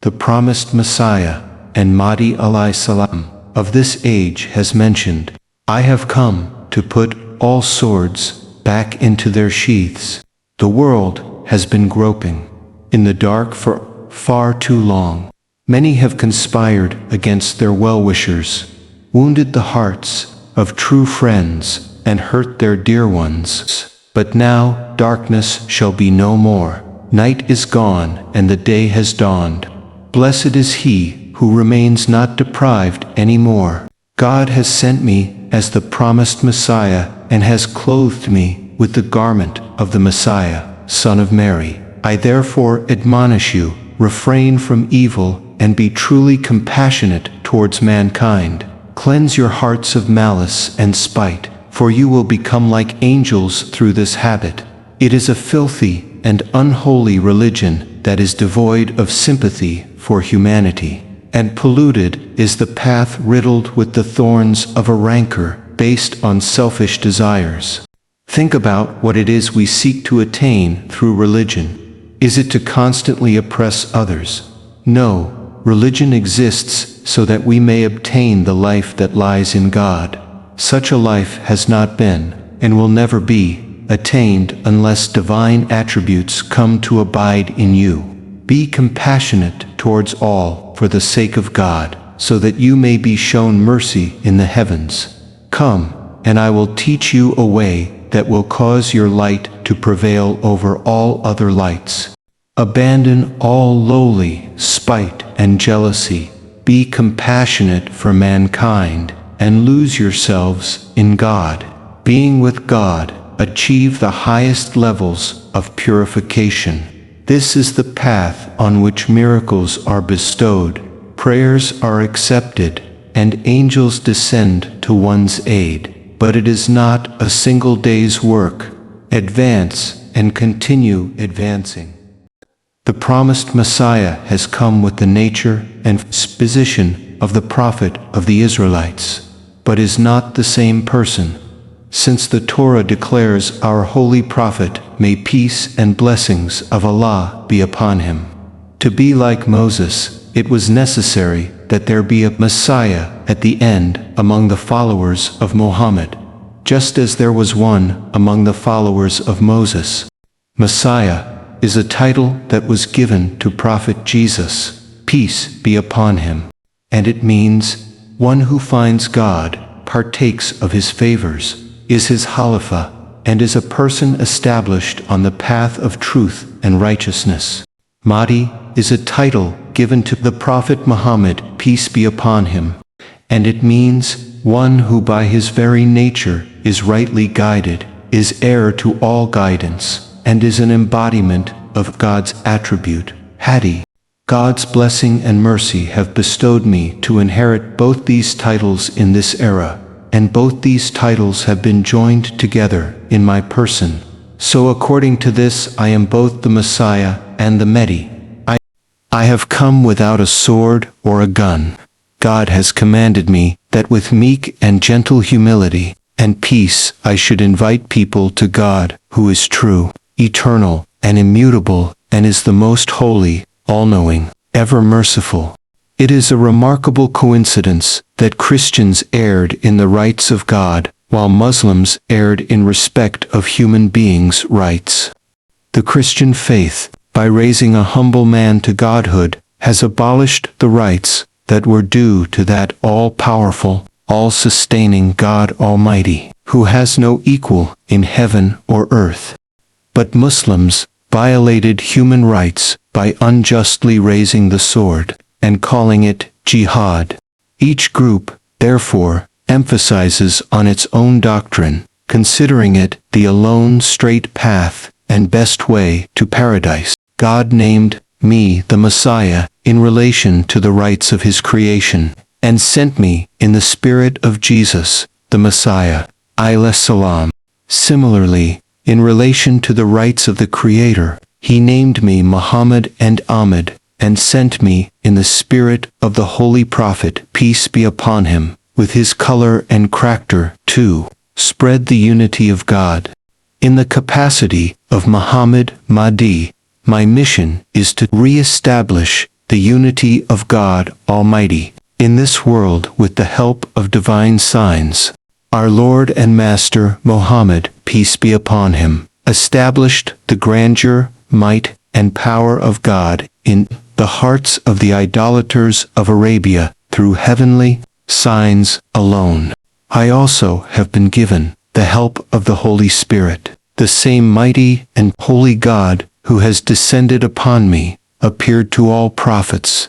the promised Messiah, and Mahdi alayhi salam, of this age has mentioned, "I have come to put all swords back into their sheaths." The world has been groping in the dark for far too long. Many have conspired against their well-wishers, wounded the hearts of true friends, and hurt their dear ones. But now darkness shall be no more. Night is gone, and the day has dawned. Blessed is he who remains not deprived any more. God has sent me as the promised Messiah, and has clothed me with the garment of the Messiah, Son of Mary. I therefore admonish you, refrain from evil, and be truly compassionate towards mankind. Cleanse your hearts of malice and spite, for you will become like angels through this habit. It is a filthy and unholy religion that is devoid of sympathy for humanity, and polluted is the path riddled with the thorns of a rancor based on selfish desires. Think about what it is we seek to attain through religion. Is it to constantly oppress others? No, religion exists so that we may obtain the life that lies in God. Such a life has not been, and will never be, attained unless divine attributes come to abide in you. Be compassionate towards all for the sake of God, so that you may be shown mercy in the heavens. Come, and I will teach you a way that will cause your light to prevail over all other lights. Abandon all lowly spite and jealousy. Be compassionate for mankind, and lose yourselves in God. Being with God, achieve the highest levels of purification. This is the path on which miracles are bestowed, prayers are accepted, and angels descend to one's aid. But it is not a single day's work. Advance and continue advancing. The promised Messiah has come with the nature and position of the prophet of the Israelites, but is not the same person. Since the Torah declares our holy prophet, may peace and blessings of Allah be upon him. To be like Moses, it was necessary that there be a Messiah at the end among the followers of Muhammad, just as there was one among the followers of Moses. Messiah is a title that was given to Prophet Jesus, peace be upon him, and it means one who finds God, partakes of his favors, is his Khalifa, and is a person established on the path of truth and righteousness. Mahdi is a title given to the Prophet Muhammad, peace be upon him, and it means one who by his very nature is rightly guided, is heir to all guidance, and is an embodiment of God's attribute, Hadi. God's blessing and mercy have bestowed me to inherit both these titles in this era, and both these titles have been joined together in my person. So according to this I am both the Messiah and the Mahdi. I have come without a sword or a gun. God has commanded me that with meek and gentle humility and peace I should invite people to God, who is true, eternal, and immutable, and is the most holy, all-knowing, ever merciful. It is a remarkable coincidence that Christians erred in the rights of God, while Muslims erred in respect of human beings' rights. The Christian faith, by raising a humble man to godhood, has abolished the rights that were due to that all-powerful, all-sustaining God Almighty, who has no equal in heaven or earth. But Muslims violated human rights by unjustly raising the sword and calling it jihad. Each group, therefore, emphasizes on its own doctrine, considering it the alone straight path and best way to paradise. God named me the Messiah in relation to the rights of his creation, and sent me in the spirit of Jesus, the Messiah, alayhi salam. Similarly, in relation to the rights of the Creator, he named me Muhammad and Ahmed, and sent me in the spirit of the Holy Prophet, peace be upon him, with his color and character, to spread the unity of God. In the capacity of Muhammad Mahdi, my mission is to re-establish the unity of God Almighty, in this world with the help of divine signs. Our Lord and Master Mohammed, peace be upon him, established the grandeur, might, and power of God in the hearts of the idolaters of Arabia through heavenly signs alone. I also have been given the help of the Holy Spirit. The same mighty and holy God who has descended upon me appeared to all prophets.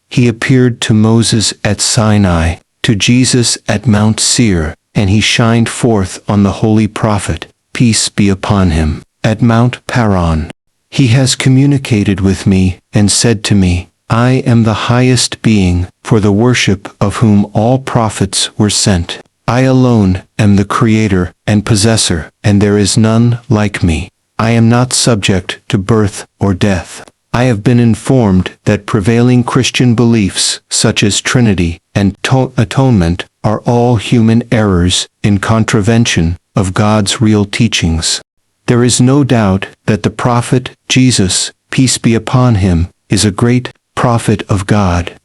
He appeared to Moses at Sinai, to Jesus at Mount Seir, and he shined forth on the holy prophet, peace be upon him, at Mount Paran. He has communicated with me and said to me, I am the highest being, for the worship of whom all prophets were sent. I alone am the creator and possessor, and there is none like me. I am not subject to birth or death. I have been informed that prevailing Christian beliefs, such as Trinity and atonement, are all human errors in contravention of God's real teachings. There is no doubt that the prophet Jesus, peace be upon him, is a great prophet of God.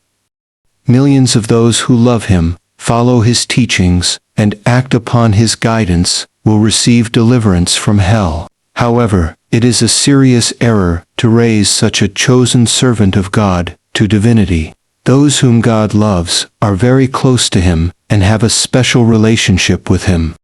Millions of those who love him, follow his teachings, and act upon his guidance, will receive deliverance from hell. However, it is a serious error to raise such a chosen servant of God to divinity. Those whom God loves are very close to him and have a special relationship with him.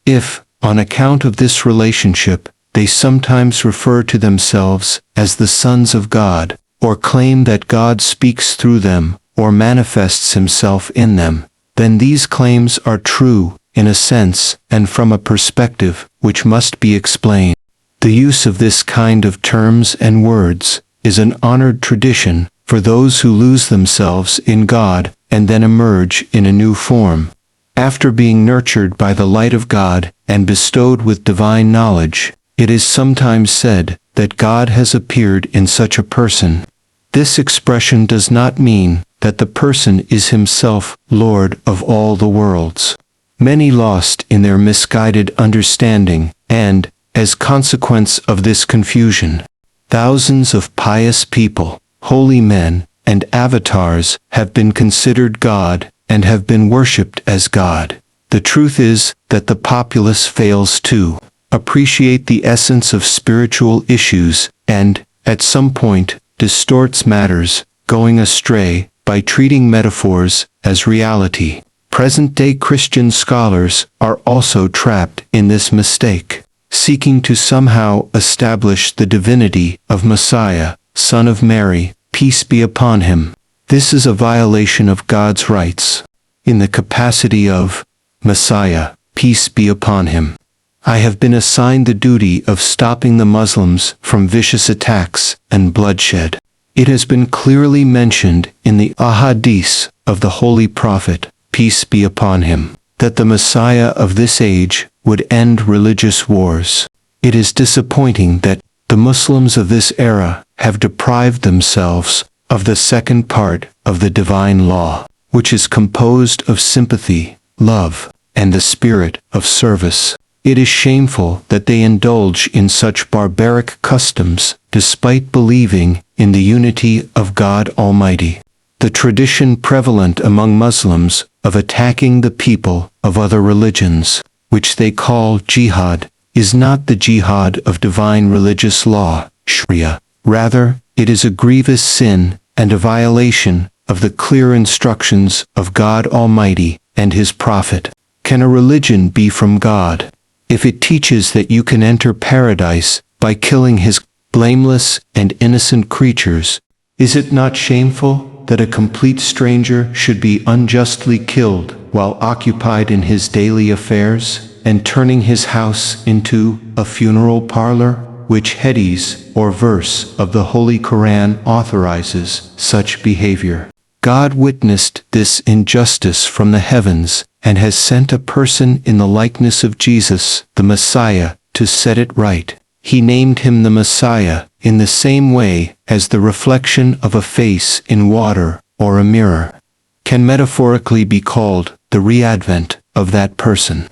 If, on account of this relationship, they sometimes refer to themselves as the sons of God, or claim that God speaks through them or manifests himself in them, then these claims are true, in a sense, and from a perspective which must be explained. The use of this kind of terms and words is an honored tradition for those who lose themselves in God and then emerge in a new form. After being nurtured by the light of God and bestowed with divine knowledge, it is sometimes said that God has appeared in such a person. This expression does not mean that the person is himself Lord of all the worlds. Many lost in their misguided understanding, and, as consequence of this confusion, thousands of pious people, holy men, and avatars have been considered God and have been worshipped as God. The truth is that the populace fails to appreciate the essence of spiritual issues and, at some point, distorts matters, going astray by treating metaphors as reality. Present-day Christian scholars are also trapped in this mistake, seeking to somehow establish the divinity of Messiah, son of Mary, peace be upon him. This is a violation of God's rights. In the capacity of Messiah, peace be upon him, I have been assigned the duty of stopping the Muslims from vicious attacks and bloodshed. It has been clearly mentioned in the ahadith of the Holy Prophet, peace be upon him, that the Messiah of this age would end religious wars. It is disappointing that the Muslims of this era have deprived themselves of the second part of the divine law, which is composed of sympathy, love, and the spirit of service. It is shameful that they indulge in such barbaric customs despite believing in the unity of God Almighty. The tradition prevalent among Muslims of attacking the people of other religions, which they call jihad, is not the jihad of divine religious law, Sharia. Rather, it is a grievous sin and a violation of the clear instructions of God Almighty and His Prophet. Can a religion be from God if it teaches that you can enter paradise by killing His blameless and innocent creatures? Is it not shameful that a complete stranger should be unjustly killed while occupied in his daily affairs, and turning his house into a funeral parlor? Which hadith or verse of the Holy Qur'an authorizes such behavior? God witnessed this injustice from the heavens and has sent a person in the likeness of Jesus, the Messiah, to set it right. He named him the Messiah in the same way as the reflection of a face in water or a mirror can metaphorically be called the re-advent of that person.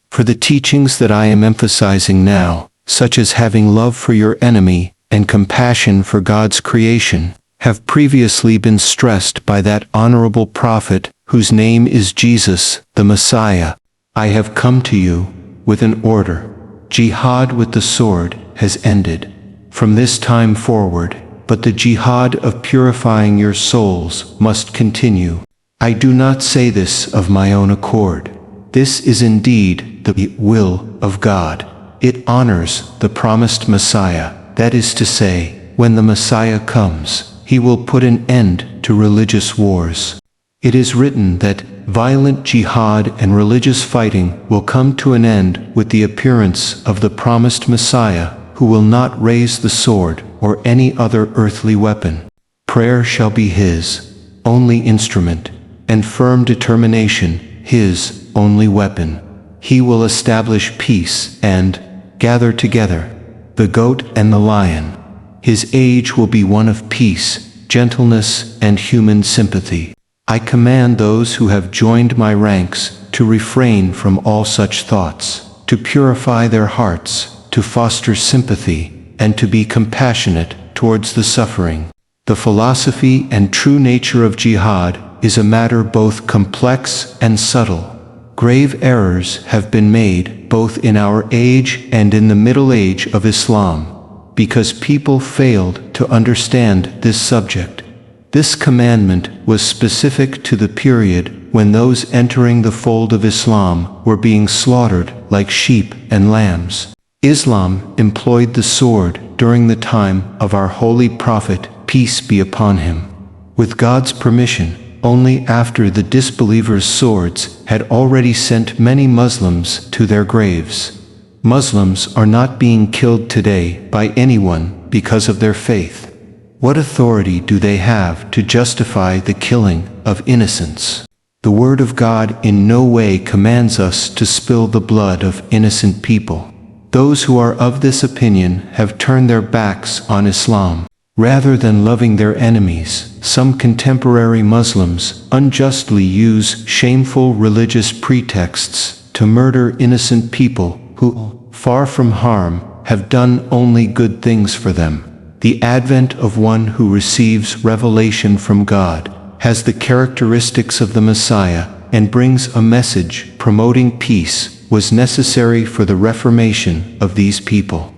For the teachings that I am emphasizing now, such as having love for your enemy and compassion for God's creation, have previously been stressed by that honorable prophet, whose name is Jesus, the Messiah. I have come to you with an order. Jihad with the sword has ended from this time forward, but the jihad of purifying your souls must continue. I do not say this of my own accord. This is indeed the will of God. It honors the promised Messiah. That is to say, when the Messiah comes, he will put an end to religious wars. It is written that violent jihad and religious fighting will come to an end with the appearance of the promised Messiah, who will not raise the sword or any other earthly weapon. Prayer shall be his only instrument, and firm determination his only weapon. He will establish peace and gather together the goat and the lion. His age will be one of peace, gentleness, and human sympathy. I command those who have joined my ranks to refrain from all such thoughts, to purify their hearts, to foster sympathy, and to be compassionate towards the suffering. The philosophy and true nature of jihad is a matter both complex and subtle. Grave errors have been made both in our age and in the Middle Age of Islam, because people failed to understand this subject. This commandment was specific to the period when those entering the fold of Islam were being slaughtered like sheep and lambs. Islam employed the sword during the time of our holy prophet, peace be upon him, with God's permission, only after the disbelievers' swords had already sent many Muslims to their graves. Muslims are not being killed today by anyone because of their faith. What authority do they have to justify the killing of innocents? The Word of God in no way commands us to spill the blood of innocent people. Those who are of this opinion have turned their backs on Islam. Rather than loving their enemies, some contemporary Muslims unjustly use shameful religious pretexts to murder innocent people who, far from harm, have done only good things for them. The advent of one who receives revelation from God, has the characteristics of the Messiah, and brings a message promoting peace, was necessary for the reformation of these people.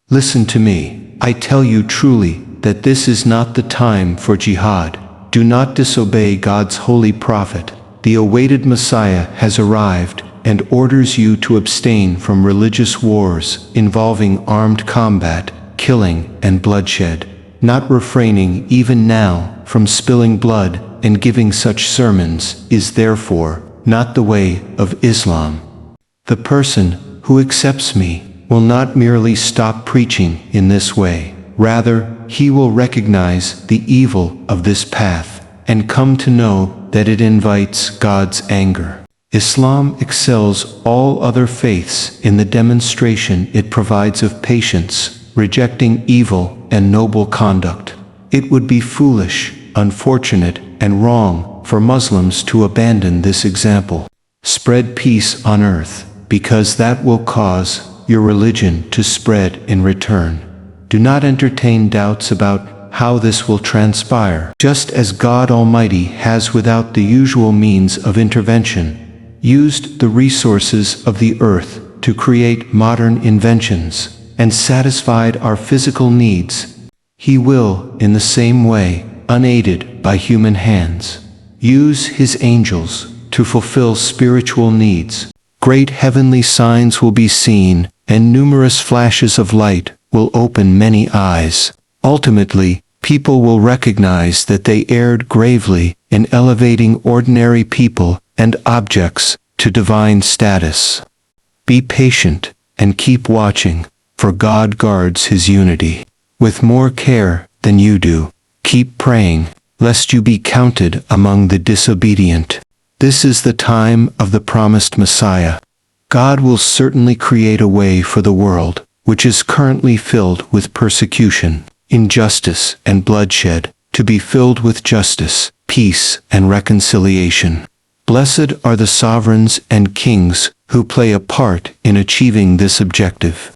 Listen to me, I tell you truly, that this is not the time for jihad. Do not disobey God's holy prophet. The awaited Messiah has arrived, and orders you to abstain from religious wars involving armed combat, killing, and bloodshed, not refraining even now from spilling blood and giving such sermons is therefore not the way of Islam. The person who accepts me will not merely stop preaching in this way. Rather, he will recognize the evil of this path and come to know that it invites God's anger. Islam excels all other faiths in the demonstration it provides of patience, rejecting evil and noble conduct. It would be foolish, unfortunate, and wrong for Muslims to abandon this example. Spread peace on earth, because that will cause your religion to spread in return. Do not entertain doubts about how this will transpire. Just as God Almighty has, without the usual means of intervention, used the resources of the earth to create modern inventions and satisfied our physical needs, He will, in the same way, unaided by human hands, use His angels to fulfill spiritual needs. Great heavenly signs will be seen, and numerous flashes of light will open many eyes. Ultimately, people will recognize that they erred gravely in elevating ordinary people and objects to divine status. Be patient and keep watching, for God guards His unity with more care than you do. Keep praying, lest you be counted among the disobedient. This is the time of the promised Messiah. God will certainly create a way for the world, which is currently filled with persecution, injustice, and bloodshed, to be filled with justice, peace, and reconciliation. Blessed are the sovereigns and kings who play a part in achieving this objective.